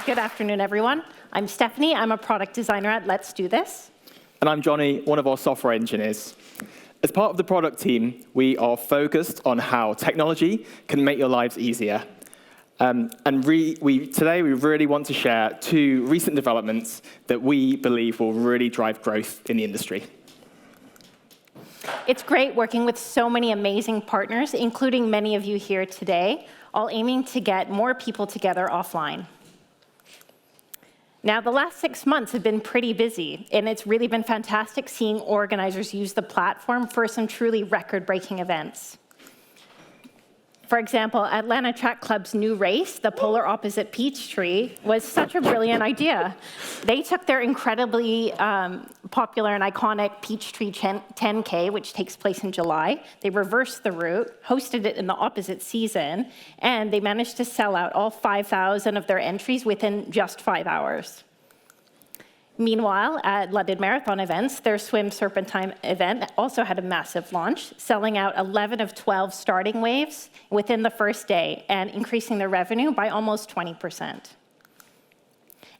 Good afternoon, everyone. I'm Stephanie. I'm a product designer at Let's Do This. And I'm Johnny, one of our software engineers. As part of the product team, we are focused on how technology can make your lives easier. Today, we really want to share two recent developments that we believe will really drive growth in the industry. It's great working with so many amazing partners, including many of you here today, all aiming to get more people together offline. Now, the last 6 months have been pretty busy, and it's really been fantastic seeing organizers use the platform for some truly record-breaking events. For example, Atlanta Track Club's new race, the Polar Opposite Peachtree, was such a brilliant idea. They took their incredibly popular and iconic Peachtree 10K, which takes place in July. They reversed the route, hosted it in the opposite season, and they managed to sell out all 5,000 of their entries within just 5 hours. Meanwhile, at London Marathon events, their Swim Serpentine event also had a massive launch, selling out 11 of 12 starting waves within the first day and increasing their revenue by almost 20%.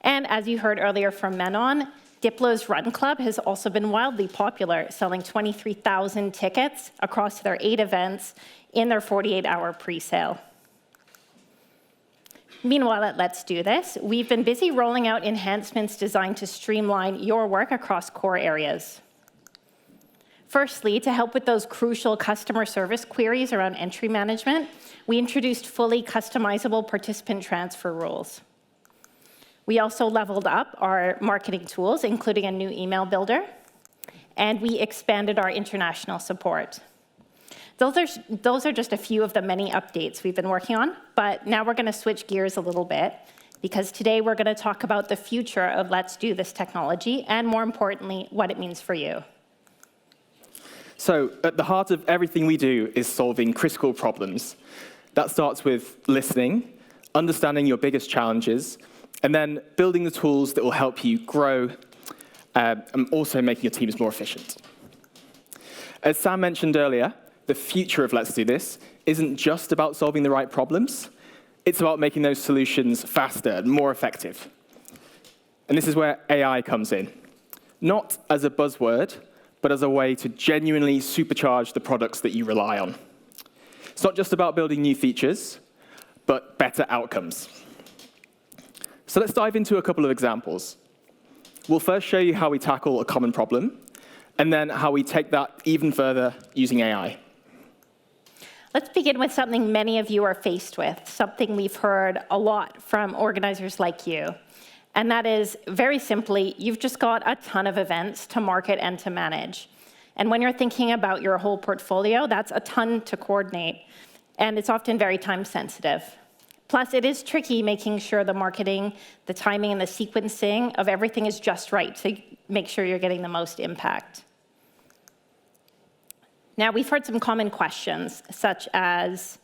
And as you heard earlier from Menon, Diplo's Run Club has also been wildly popular, selling 23,000 tickets across their 8 events in their 48-hour pre-sale. Meanwhile, at Let's Do This, we've been busy rolling out enhancements designed to streamline your work across core areas. Firstly, to help with those crucial customer service queries around entry management, we introduced fully customizable participant transfer rules. We also leveled up our marketing tools, including a new email builder, and we expanded our international support. Those are just a few of the many updates we've been working on, but now we're going to switch gears a little bit, because today we're going to talk about the future of Let's Do This technology, and more importantly, what it means for you. So at the heart of everything we do is solving critical problems. That starts with listening, understanding your biggest challenges, and then building the tools that will help you grow, and also making your teams more efficient. As Sam mentioned earlier, the future of Let's Do This isn't just about solving the right problems. It's about making those solutions faster and more effective. And this is where AI comes in, not as a buzzword, but as a way to genuinely supercharge the products that you rely on. It's not just about building new features, but better outcomes. So let's dive into a couple of examples. We'll first show you how we tackle a common problem, and then how we take that even further using AI. Let's begin with something many of you are faced with, something we've heard a lot from organizers like you. And that is, very simply, you've just got a ton of events to market and to manage. And when you're thinking about your whole portfolio, that's a ton to coordinate. And it's often very time sensitive. Plus, it is tricky making sure the marketing, the timing, and the sequencing of everything is just right to make sure you're getting the most impact. Now, we've heard some common questions, such as,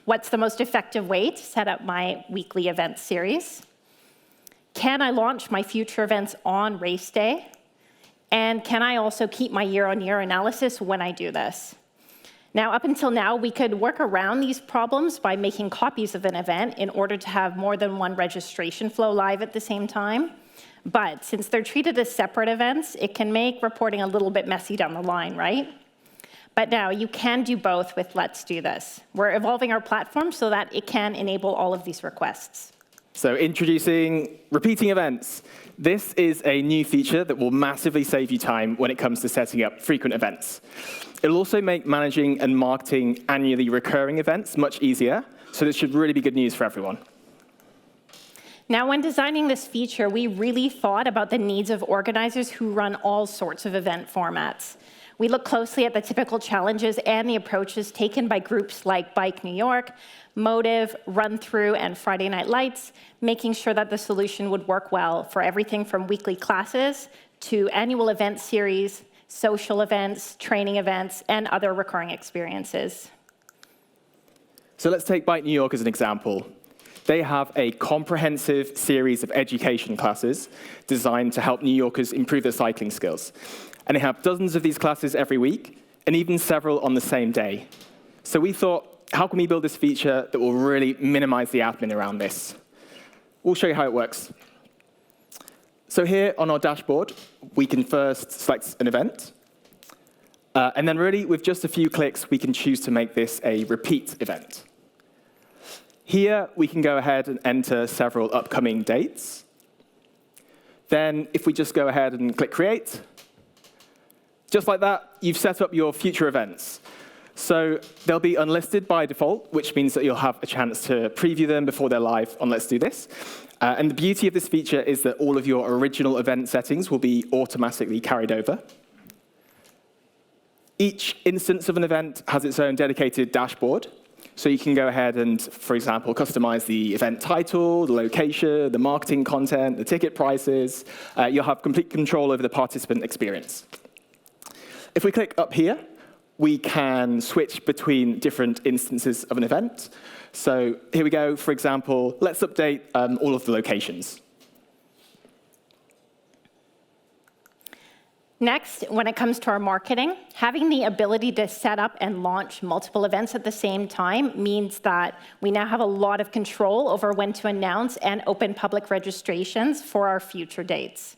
what's the most effective way to set up my weekly event series? Can I launch my future events on race day? And can I also keep my year-on-year analysis when I do this? Now, up until now, we could work around these problems by making copies of an event in order to have more than one registration flow live at the same time. But since they're treated as separate events, it can make reporting a little bit messy down the line, right? But now you can do both with Let's Do This. We're evolving our platform so that it can enable all of these requests. So introducing repeating events. This is a new feature that will massively save you time when it comes to setting up frequent events. It'll also make managing and marketing annually recurring events much easier, so this should really be good news for everyone. Now, when designing this feature, we really thought about the needs of organizers who run all sorts of event formats. We looked closely at the typical challenges and the approaches taken by groups like Bike New York, Motive, Run Through, and Friday Night Lights, making sure that the solution would work well for everything from weekly classes to annual event series, social events, training events, and other recurring experiences. So let's take Bike New York as an example. They have a comprehensive series of education classes designed to help New Yorkers improve their cycling skills. And they have dozens of these classes every week, and even several on the same day. So we thought how can we build this feature that will really minimize the admin around this? We'll show you how it works. So here on our dashboard, we can first select an event. And then really, with just a few clicks, we can choose to make this a repeat event. Here, we can go ahead and enter several upcoming dates. Then, if we just go ahead and click Create, just like that, you've set up your future events. So they'll be unlisted by default, which means that you'll have a chance to preview them before they're live on Let's Do This. And the beauty of this feature is that all of your original event settings will be automatically carried over. Each instance of an event has its own dedicated dashboard. So you can go ahead and, for example, customize the event title, the location, the marketing content, the ticket prices. You'll have complete control over the participant experience. If we click up here, we can switch between different instances of an event. So here we go. For example, let's update all of the locations. Next, when it comes to our marketing, having the ability to set up and launch multiple events at the same time means that we now have a lot of control over when to announce and open public registrations for our future dates.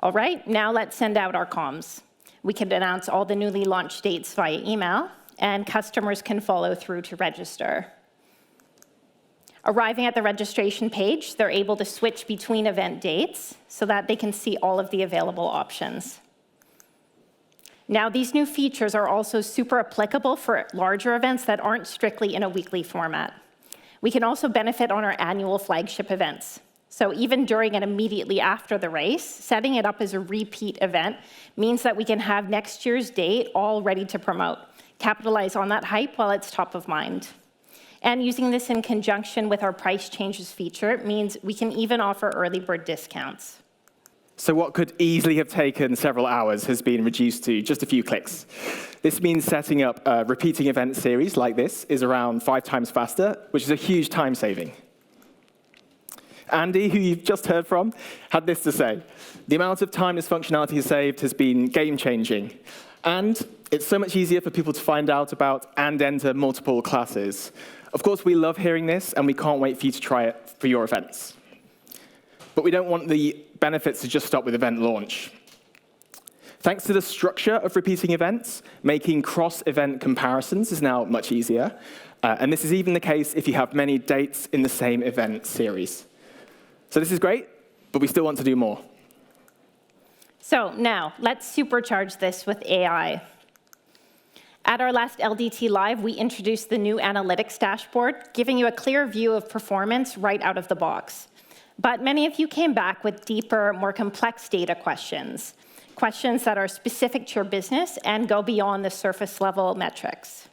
All right, now let's send out our comms. We can announce all the newly launched dates via email, and customers can follow through to register. Arriving at the registration page, they're able to switch between event dates so that they can see all of the available options. Now, these new features are also super applicable for larger events that aren't strictly in a weekly format. We can also benefit on our annual flagship events. So even during and immediately after the race, setting it up as a repeat event means that we can have next year's date all ready to promote, capitalize on that hype while it's top of mind. And using this in conjunction with our price changes feature means we can even offer early bird discounts. So what could easily have taken several hours has been reduced to just a few clicks. This means setting up a repeating event series like this is around 5 times faster, which is a huge time saving. Andy, who you've just heard from, had this to say: the amount of time this functionality has saved has been game-changing. And it's so much easier for people to find out about and enter multiple classes. Of course, we love hearing this, and we can't wait for you to try it for your events. But we don't want the benefits to just stop with event launch. Thanks to the structure of repeating events, making cross-event comparisons is now much easier. And this is even the case if you have many dates in the same event series. So this is great, but we still want to do more. So now, let's supercharge this with AI. At our last LDT Live, we introduced the new analytics dashboard, giving you a clear view of performance right out of the box. But many of you came back with deeper, more complex data questions, questions that are specific to your business and go beyond the surface-level metrics.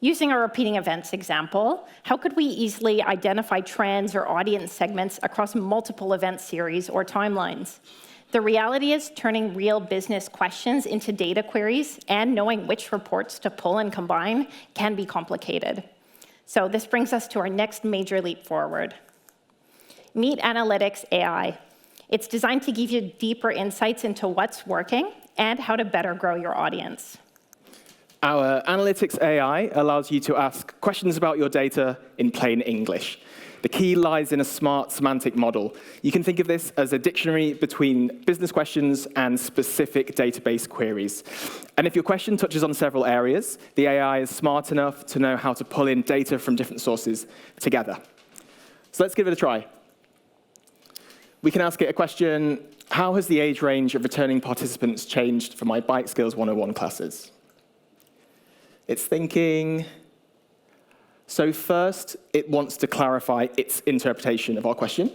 Using our repeating events example, how could we easily identify trends or audience segments across multiple event series or timelines? The reality is turning real business questions into data queries and knowing which reports to pull and combine can be complicated. So this brings us to our next major leap forward. Meet Analytics AI. It's designed to give you deeper insights into what's working and how to better grow your audience. Our Analytics AI allows you to ask questions about your data in plain English. The key lies in a smart semantic model. You can think of this as a dictionary between business questions and specific database queries. And if your question touches on several areas, the AI is smart enough to know how to pull in data from different sources together. So let's give it a try. We can ask it a question: how has the age range of returning participants changed for my Bike Skills 101 classes? It's thinking. So first, it wants to clarify its interpretation of our question.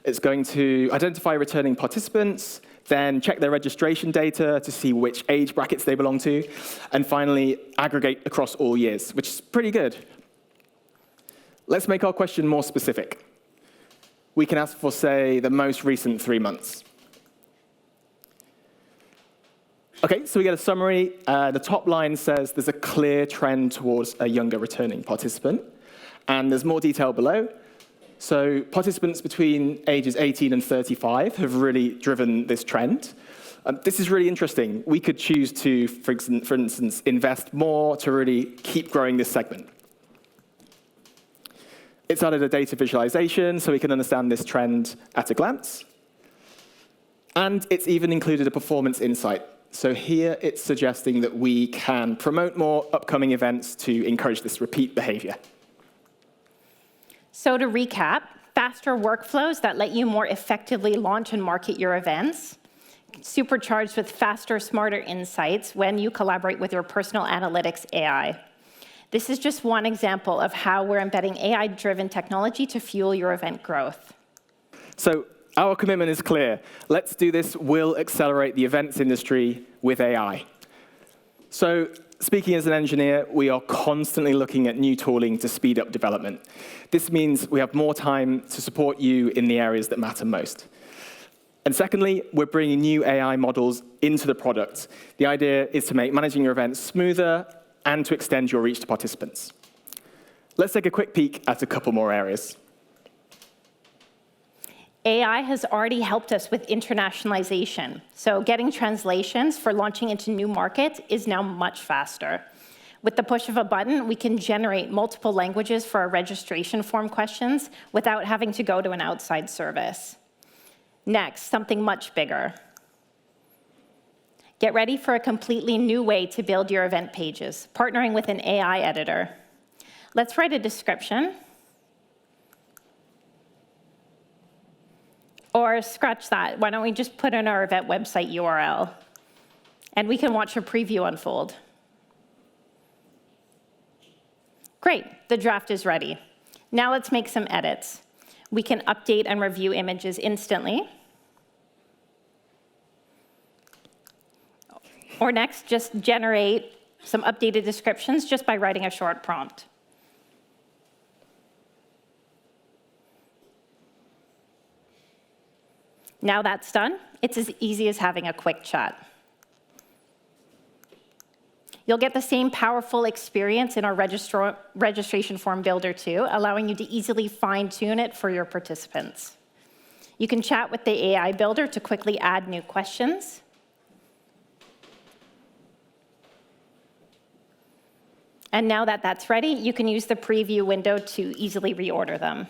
It's going to identify returning participants, then check their registration data to see which age brackets they belong to, and finally, aggregate across all years, which is pretty good. Let's make our question more specific. We can ask for, say, the most recent 3 months. OK, so we get a summary. The top line says there's a clear trend towards a younger returning participant. And there's more detail below. So participants between ages 18 and 35 have really driven this trend. This is really interesting. We could choose to, for instance, invest more to really keep growing this segment. It's added a data visualization so we can understand this trend at a glance. And it's even included a performance insight. So here it's suggesting that we can promote more upcoming events to encourage this repeat behavior. So to recap, faster workflows that let you more effectively launch and market your events, supercharged with faster, smarter insights when you collaborate with your personal analytics AI. This is just one example of how we're embedding AI-driven technology to fuel your event growth. So our commitment is clear. Let's do this. We'll accelerate the events industry with AI. So speaking as an engineer, we are constantly looking at new tooling to speed up development. This means we have more time to support you in the areas that matter most. And secondly, we're bringing new AI models into the product. The idea is to make managing your events smoother and to extend your reach to participants. Let's take a quick peek at a couple more areas. AI has already helped us with internationalization. So getting translations for launching into new markets is now much faster. With the push of a button, we can generate multiple languages for our registration form questions without having to go to an outside service. Next, something much bigger. Get ready for a completely new way to build your event pages, partnering with an AI editor. Let's write a description. Or scratch that. Why don't we just put in our event website URL? And we can watch a preview unfold. Great, the draft is ready. Now let's make some edits. We can update and review images instantly. Or next, just generate some updated descriptions just by writing a short prompt. Now that's done, it's as easy as having a quick chat. You'll get the same powerful experience in our registration form builder too, allowing you to easily fine-tune it for your participants. You can chat with the AI builder to quickly add new questions. And now that that's ready, you can use the preview window to easily reorder them.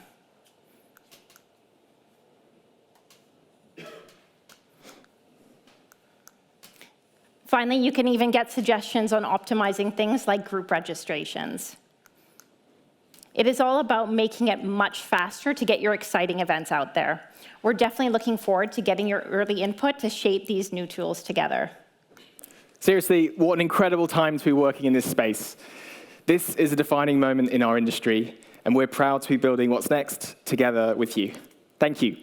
Finally, you can even get suggestions on optimizing things like group registrations. It is all about making it much faster to get your exciting events out there. We're definitely looking forward to getting your early input to shape these new tools together. Seriously, what an incredible time to be working in this space. This is a defining moment in our industry, and we're proud to be building what's next together with you. Thank you.